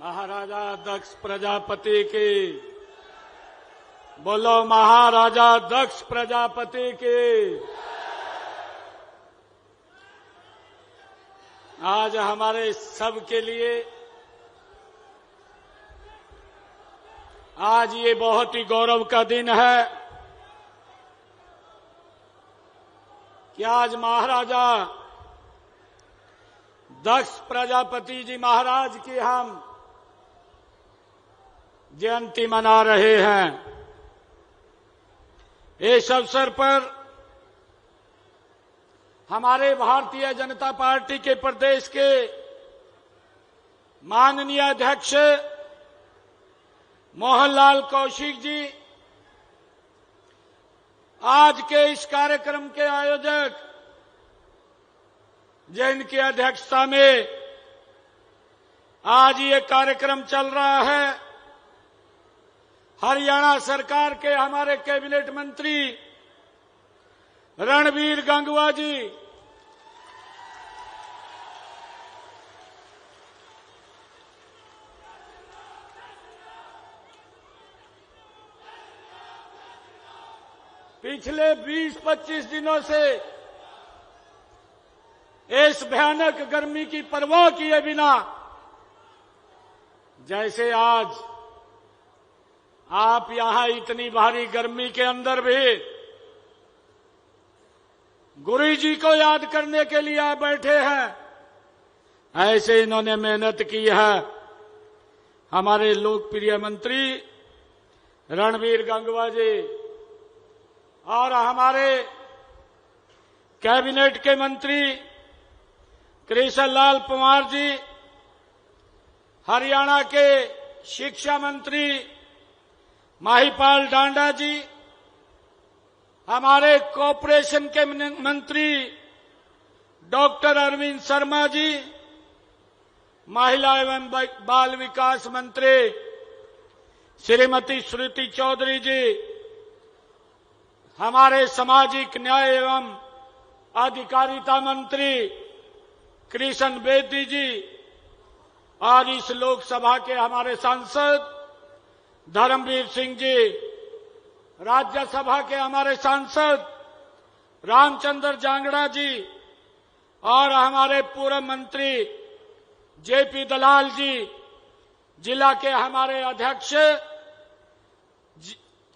महाराजा दक्ष प्रजापति की बोलो, महाराजा दक्ष प्रजापति की। आज हमारे सब के लिए आज ये बहुत ही गौरव का दिन है कि आज महाराजा दक्ष प्रजापति जी महाराज की हम जयंती मना रहे हैं। इस अवसर पर हमारे भारतीय जनता पार्टी के प्रदेश के माननीय अध्यक्ष मोहनलाल कौशिक जी, आज के इस कार्यक्रम के आयोजक जिनकी अध्यक्षता में आज ये कार्यक्रम चल रहा है, हरियाणा सरकार के हमारे कैबिनेट मंत्री रणबीर गंगवा जी, पिछले 20-25 दिनों से इस भयानक गर्मी की परवाह किए बिना जैसे आज आप यहां इतनी भारी गर्मी के अंदर भी गुरु जी को याद करने के लिए आप बैठे हैं, ऐसे इन्होंने मेहनत की है। हमारे लोकप्रिय मंत्री रणबीर गंगवा जी और हमारे कैबिनेट के मंत्री कृष्ण लाल पंवार जी, हरियाणा के शिक्षा मंत्री माहीपाल डांडा जी, हमारे कॉरपोरेशन के मंत्री डॉक्टर अरविंद शर्मा जी, महिला एवं बाल विकास मंत्री श्रीमती श्रुति चौधरी जी, हमारे सामाजिक न्याय एवं अधिकारिता मंत्री कृष्ण बेदी जी और इस लोकसभा के हमारे सांसद धर्मवीर सिंह जी, राज्यसभा के हमारे सांसद रामचंद्र जांगड़ा जी और हमारे पूर्व मंत्री जेपी दलाल जी, जिला के हमारे अध्यक्ष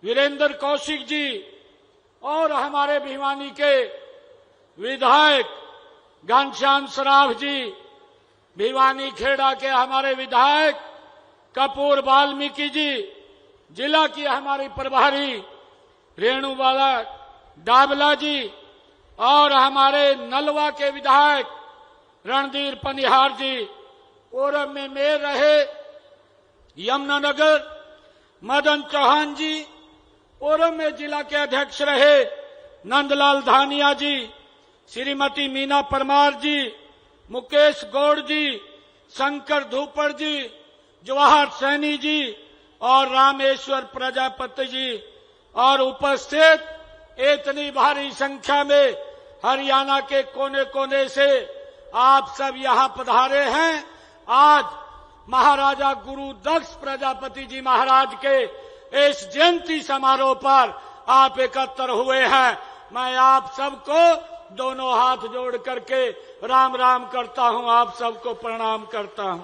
वीरेंद्र कौशिक जी और हमारे भिवानी के विधायक घनश्याम सराफ जी, भिवानी खेड़ा के हमारे विधायक कपूर वाल्मीकि जी, जिला की हमारी प्रभारी रेणुबाला डाबला जी और हमारे नलवा के विधायक रणधीर पनिहार जी, कोरम में मेयर रहे यमुनानगर मदन चौहान जी, कोरम में जिला के अध्यक्ष रहे नंदलाल धानिया जी, श्रीमती मीना परमार जी, मुकेश गौड़ जी, शंकर धूपड़ जी, जवाहर सैनी जी और रामेश्वर प्रजापति जी और उपस्थित इतनी भारी संख्या में हरियाणा के कोने कोने से आप सब यहां पधारे हैं। आज महाराजा गुरु दक्ष प्रजापति जी महाराज के इस जयंती समारोह पर आप एकत्र हुए हैं। मैं आप सबको दोनों हाथ जोड़ करके राम राम करता हूं, आप सबको प्रणाम करता हूं।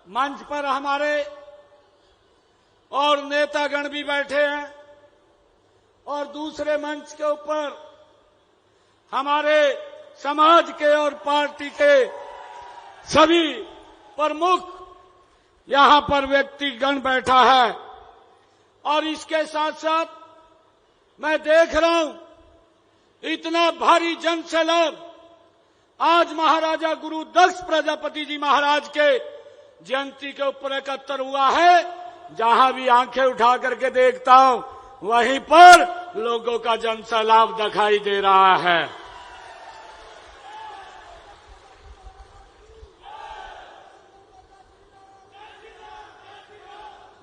मंच पर हमारे और नेतागण भी बैठे हैं और दूसरे मंच के ऊपर हमारे समाज के और पार्टी के सभी प्रमुख यहां पर व्यक्तिगण बैठा है। और इसके साथ साथ मैं देख रहा हूं इतना भारी जनसैलाब आज महाराजा गुरु दक्ष प्रजापति जी महाराज के जयंती के ऊपर एकत्र हुआ है। जहां भी आंखें उठा करके देखता हूं वहीं पर लोगों का जनसैलाब दिखाई दे रहा है।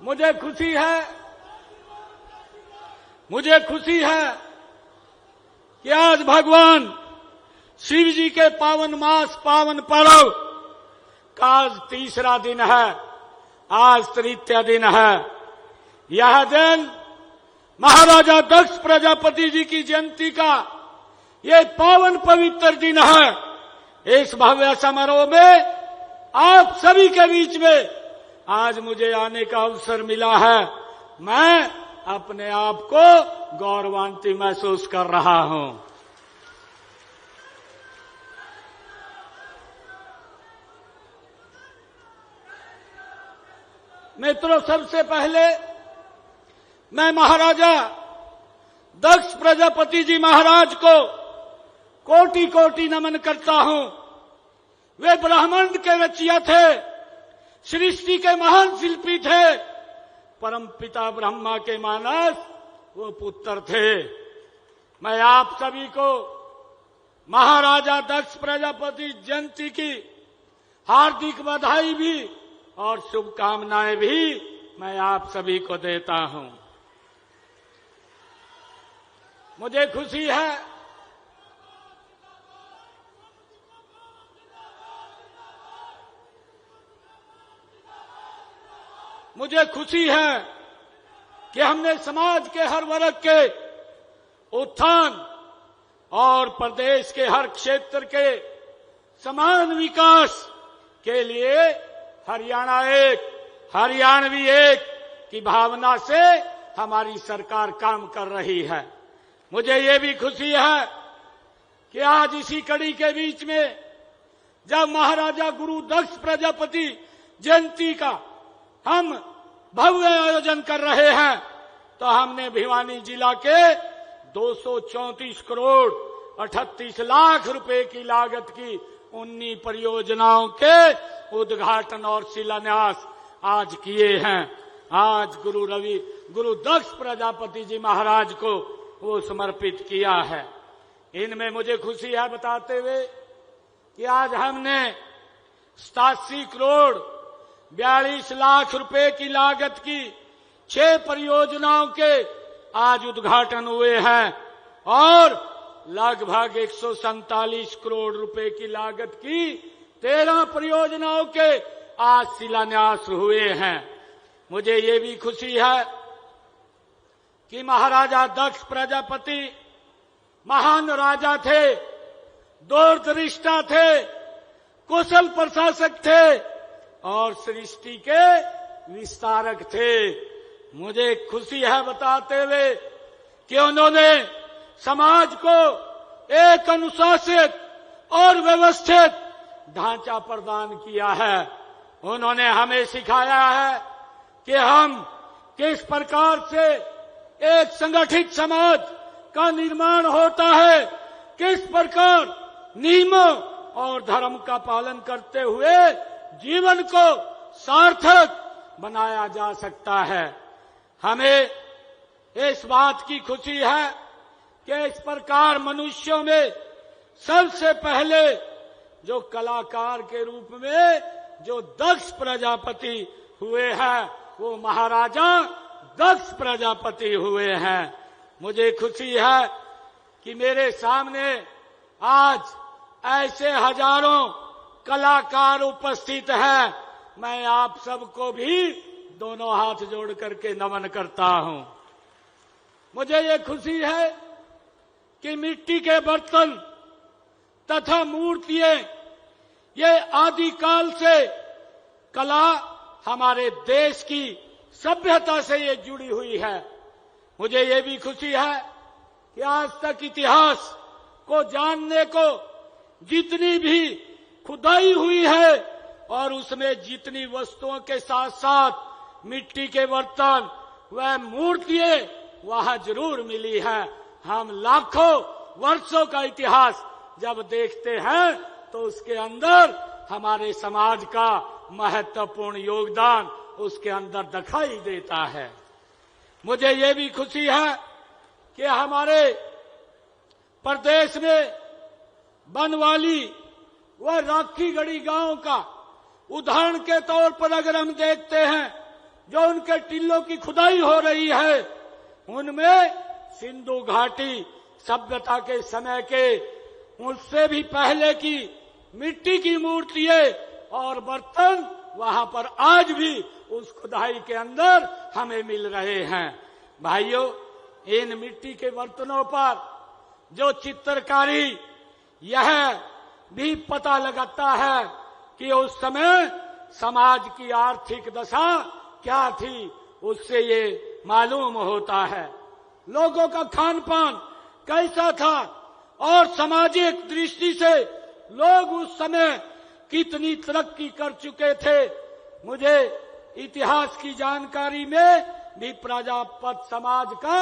मुझे खुशी है कि आज भगवान शिव जी के पावन मास पावन पर्व का आज तीसरा दिन है, आज तृतीय दिन है। यह दिन महाराजा दक्ष प्रजापति जी की जयंती का ये पावन पवित्र दिन है। इस भव्य समारोह में आप सभी के बीच में आज मुझे आने का अवसर मिला है। मैं अपने आप को गौरवान्वित महसूस कर रहा हूं। मित्रों, सबसे पहले मैं महाराजा दक्ष प्रजापति जी महाराज को कोटि कोटि नमन करता हूं। वे ब्रह्मांड के रचयिता थे, सृष्टि के महान शिल्पी थे, परम पिता ब्रह्मा के मानस वो पुत्र थे। मैं आप सभी को महाराजा दक्ष प्रजापति जयंती की हार्दिक बधाई भी और शुभकामनाएं भी मैं आप सभी को देता हूं। मुझे खुशी है कि हमने समाज के हर वर्ग के उत्थान और प्रदेश के हर क्षेत्र के समान विकास के लिए हरियाणवी एक की भावना से हमारी सरकार काम कर रही है। मुझे ये भी खुशी है कि आज इसी कड़ी के बीच में जब महाराजा गुरु दक्ष प्रजापति जयंती का हम भव्य आयोजन कर रहे हैं, तो हमने भिवानी जिला के 234 करोड़ 38 लाख रुपए की लागत की 19 परियोजनाओं के उद्घाटन और शिलान्यास आज किए हैं। आज गुरु दक्ष प्रजापति जी महाराज को वो समर्पित किया है। इनमें मुझे खुशी है बताते हुए कि आज हमने 87 करोड़ 42 लाख रुपए की लागत की 6 परियोजनाओं के आज उद्घाटन हुए हैं और लगभग 147 करोड़ रुपए की लागत की 13 परियोजनाओं के आज शिलान्यास हुए हैं। मुझे ये भी खुशी है कि महाराजा दक्ष प्रजापति महान राजा थे, दूरदृष्टा थे, कुशल प्रशासक थे और सृष्टि के विस्तारक थे। मुझे खुशी है बताते हुए कि उन्होंने समाज को एक अनुशासित और व्यवस्थित ढांचा प्रदान किया है। उन्होंने हमें सिखाया है कि हम किस प्रकार से एक संगठित समाज का निर्माण होता है, किस प्रकार नियमों और धर्म का पालन करते हुए जीवन को सार्थक बनाया जा सकता है। हमें इस बात की खुशी है कि इस प्रकार मनुष्यों में सबसे पहले जो कलाकार के रूप में जो दक्ष प्रजापति हुए हैं, वो महाराजा दक्ष प्रजापति हुए हैं। मुझे खुशी है कि मेरे सामने आज ऐसे हजारों कलाकार उपस्थित हैं। मैं आप सबको भी दोनों हाथ जोड़ करके नमन करता हूं। मुझे ये खुशी है कि मिट्टी के बर्तन तथा मूर्तियां ये आदिकाल से कला हमारे देश की सभ्यता से ये जुड़ी हुई है। मुझे ये भी खुशी है कि आज तक इतिहास को जानने को जितनी भी खुदाई हुई है और उसमें जितनी वस्तुओं के साथ साथ मिट्टी के बर्तन व मूर्तियां वहां जरूर मिली है। हम लाखों वर्षों का इतिहास जब देखते हैं तो उसके अंदर हमारे समाज का महत्वपूर्ण योगदान उसके अंदर दिखाई देता है। मुझे ये भी खुशी है कि हमारे प्रदेश में बनवाली व राखीगढ़ी गांव का उदाहरण के तौर पर अगर हम देखते हैं, जो उनके टिल्लों की खुदाई हो रही है, उनमें सिंधु घाटी सभ्यता के समय के उससे भी पहले की मिट्टी की मूर्तियां और बर्तन वहां पर आज भी उस खुदाई के अंदर हमें मिल रहे हैं। भाइयों, इन मिट्टी के बर्तनों पर जो चित्रकारी, यह भी पता लगाता है कि उस समय समाज की आर्थिक दशा क्या थी, उससे ये मालूम होता है। लोगों का खान पान कैसा था और सामाजिक दृष्टि से लोग उस समय कितनी तरक्की कर चुके थे। मुझे इतिहास की जानकारी में भी प्रजापति समाज का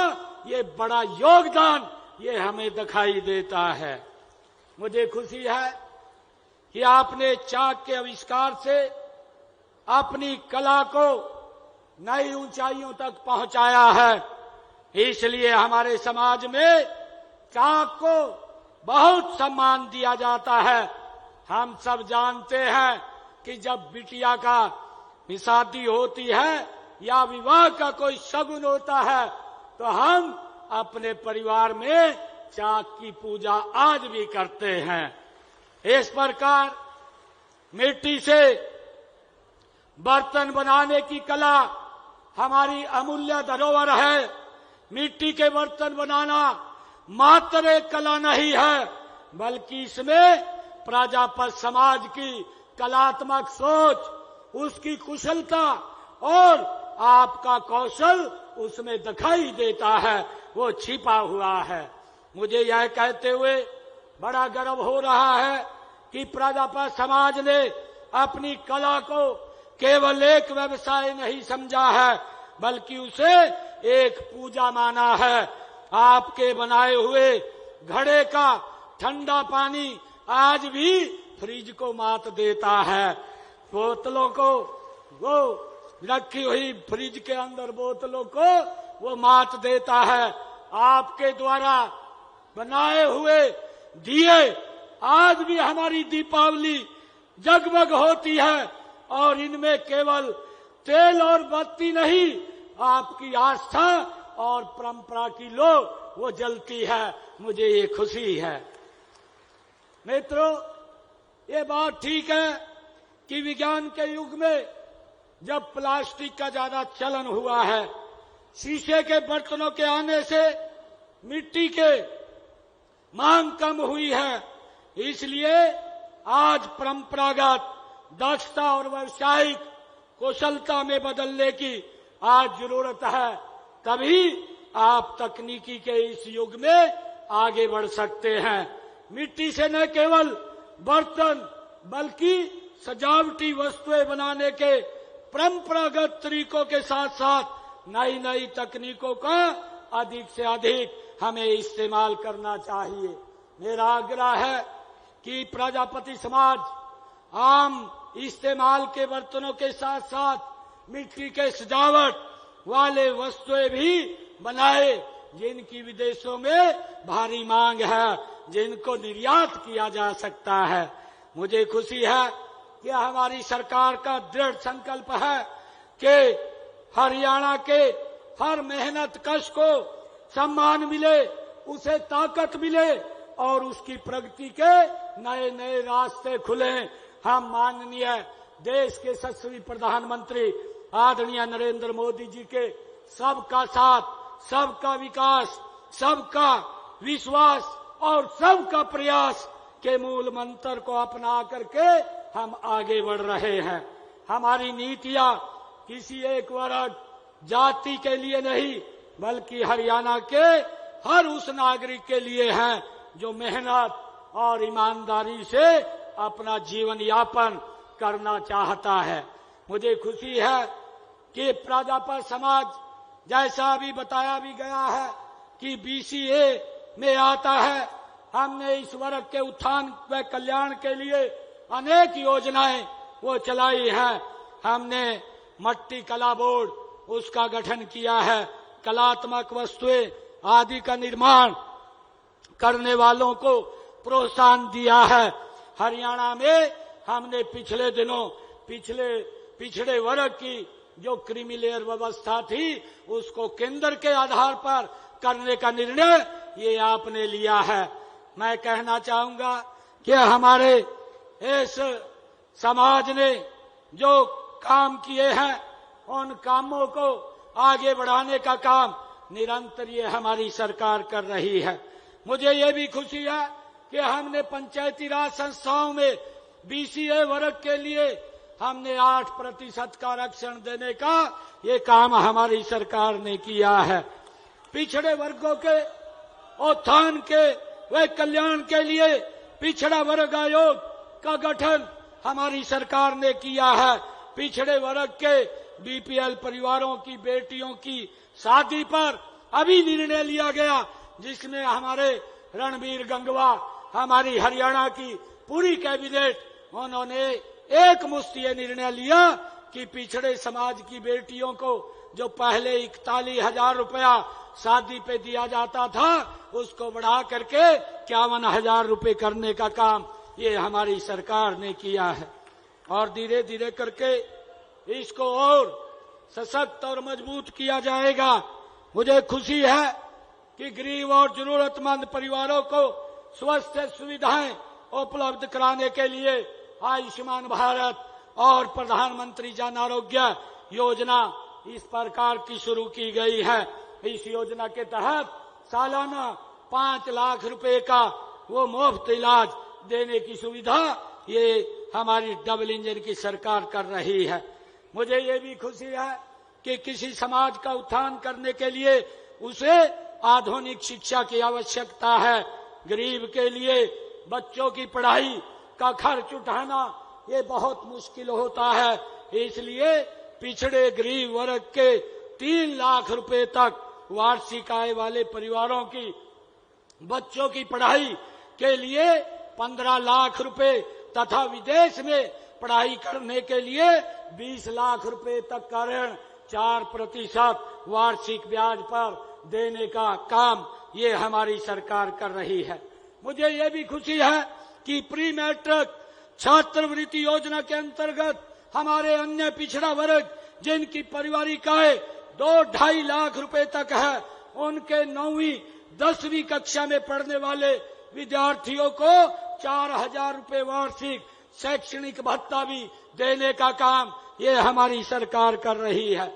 ये बड़ा योगदान ये हमें दिखाई देता है। मुझे खुशी है कि आपने चाक के आविष्कार से अपनी कला को नई ऊंचाइयों तक पहुंचाया है। इसलिए हमारे समाज में चाक को बहुत सम्मान दिया जाता है। हम सब जानते हैं कि जब बिटिया का शादी होती है या विवाह का कोई शगुन होता है तो हम अपने परिवार में चाक की पूजा आज भी करते हैं। इस प्रकार मिट्टी से बर्तन बनाने की कला हमारी अमूल्य धरोहर है। मिट्टी के बर्तन बनाना मात्र एक कला नहीं है, बल्कि इसमें प्रजापति समाज की कलात्मक सोच, उसकी कुशलता और आपका कौशल उसमें दिखाई देता है, वो छिपा हुआ है। मुझे यह कहते हुए बड़ा गर्व हो रहा है कि प्रजापति समाज ने अपनी कला को केवल एक व्यवसाय नहीं समझा है, बल्कि उसे एक पूजा माना है। आपके बनाए हुए घड़े का ठंडा पानी आज भी फ्रिज को मात देता है। बोतलों को, वो रखी हुई फ्रिज के अंदर बोतलों को वो मात देता है। आपके द्वारा बनाए हुए दिए आज भी हमारी दीपावली जगमग होती है और इनमें केवल तेल और बत्ती नहीं, आपकी आस्था और परंपरा की लो वो जलती है। मुझे ये खुशी है। मित्रों, ये बात ठीक है कि विज्ञान के युग में जब प्लास्टिक का ज्यादा चलन हुआ है, शीशे के बर्तनों के आने से मिट्टी के मांग कम हुई है। इसलिए आज परंपरागत दक्षता और व्यावसायिक कुशलता में बदलने की आज जरूरत है। तभी आप तकनीकी के इस युग में आगे बढ़ सकते हैं। मिट्टी से न केवल बर्तन बल्कि सजावटी वस्तुएं बनाने के परंपरागत तरीकों के साथ साथ नई नई तकनीकों का अधिक से अधिक हमें इस्तेमाल करना चाहिए। मेरा आग्रह है कि प्रजापति समाज आम इस्तेमाल के बर्तनों के साथ साथ मिट्टी के सजावट वाले वस्तुएं भी बनाए, जिनकी विदेशों में भारी मांग है, जिनको निर्यात किया जा सकता है। मुझे खुशी है कि हमारी सरकार का दृढ़ संकल्प है कि हरियाणा के हर मेहनत कश को सम्मान मिले, उसे ताकत मिले और उसकी प्रगति के नए नए रास्ते खुले। हम माननीय देश के यशस्वी प्रधानमंत्री आदरणीय नरेंद्र मोदी जी के सबका साथ, सबका विकास, सबका विश्वास और सबका प्रयास के मूल मंत्र को अपना करके हम आगे बढ़ रहे हैं। हमारी नीतियां किसी एक वर्ग जाति के लिए नहीं, बल्कि हरियाणा के हर उस नागरिक के लिए हैं जो मेहनत और ईमानदारी से अपना जीवन यापन करना चाहता है। मुझे खुशी है कि प्रजापति समाज, जैसा अभी बताया भी गया है कि BCA में आता है, हमने इस वर्ग के उत्थान व कल्याण के लिए अनेक योजनाएं वो चलाई हैं। हमने मट्टी कला बोर्ड, उसका गठन किया है। कलात्मक वस्तुएं आदि का निर्माण करने वालों को प्रोत्साहन दिया है। हरियाणा में हमने पिछले दिनों पिछड़े वर्ग की जो क्रीमी लेयर व्यवस्था थी, उसको केंद्र के आधार पर करने का निर्णय ये आपने लिया है। मैं कहना चाहूंगा कि हमारे इस समाज ने जो काम किए हैं उन कामों को आगे बढ़ाने का काम निरंतर ये हमारी सरकार कर रही है। मुझे ये भी खुशी है कि हमने पंचायती राज संस्थाओं में बीसीए वर्ग के लिए हमने 8% का आरक्षण देने का ये काम हमारी सरकार ने किया है। पिछड़े वर्गों के उत्थान के व कल्याण के लिए पिछड़ा वर्ग आयोग का गठन हमारी सरकार ने किया है। पिछड़े वर्ग के बीपीएल परिवारों की बेटियों की शादी पर अभी निर्णय लिया गया, जिसमें हमारे रणबीर गंगवा, हमारी हरियाणा की पूरी कैबिनेट, उन्होंने एक मुश्त ये निर्णय लिया कि पिछड़े समाज की बेटियों को जो पहले 41,000 रुपया शादी पे दिया जाता था उसको बढ़ा करके 51,000 रुपये करने का काम ये हमारी सरकार ने किया है। और धीरे धीरे करके इसको और सशक्त और मजबूत किया जाएगा। मुझे खुशी है कि गरीब और जरूरतमंद परिवारों को स्वास्थ्य सुविधाएं उपलब्ध कराने के लिए आयुष्मान भारत और प्रधानमंत्री जन आरोग्य योजना इस प्रकार की शुरू की गई है। इस योजना के तहत सालाना 5 लाख रुपए का वो मुफ्त इलाज देने की सुविधा ये हमारी डबल इंजन की सरकार कर रही है। मुझे ये भी खुशी है कि किसी समाज का उत्थान करने के लिए उसे आधुनिक शिक्षा की आवश्यकता है। गरीब के लिए बच्चों की पढ़ाई का खर्च उठाना ये बहुत मुश्किल होता है, इसलिए पिछड़े गरीब वर्ग के 3 लाख रुपए तक वार्षिक आय वाले परिवारों की बच्चों की पढ़ाई के लिए 15 लाख रुपए तथा विदेश में पढ़ाई करने के लिए 20 लाख रुपए तक का ऋण 4% वार्षिक ब्याज पर देने का काम ये हमारी सरकार कर रही है। मुझे ये भी खुशी है कि प्री मैट्रिक छात्रवृत्ति योजना के अंतर्गत हमारे अन्य पिछड़ा वर्ग जिनकी पारिवारिक आय 2-2.5 लाख रुपए तक है, उनके 9वीं 10वीं कक्षा में पढ़ने वाले विद्यार्थियों को 4,000 रुपए वार्षिक शैक्षणिक भत्ता भी देने का काम ये हमारी सरकार कर रही है।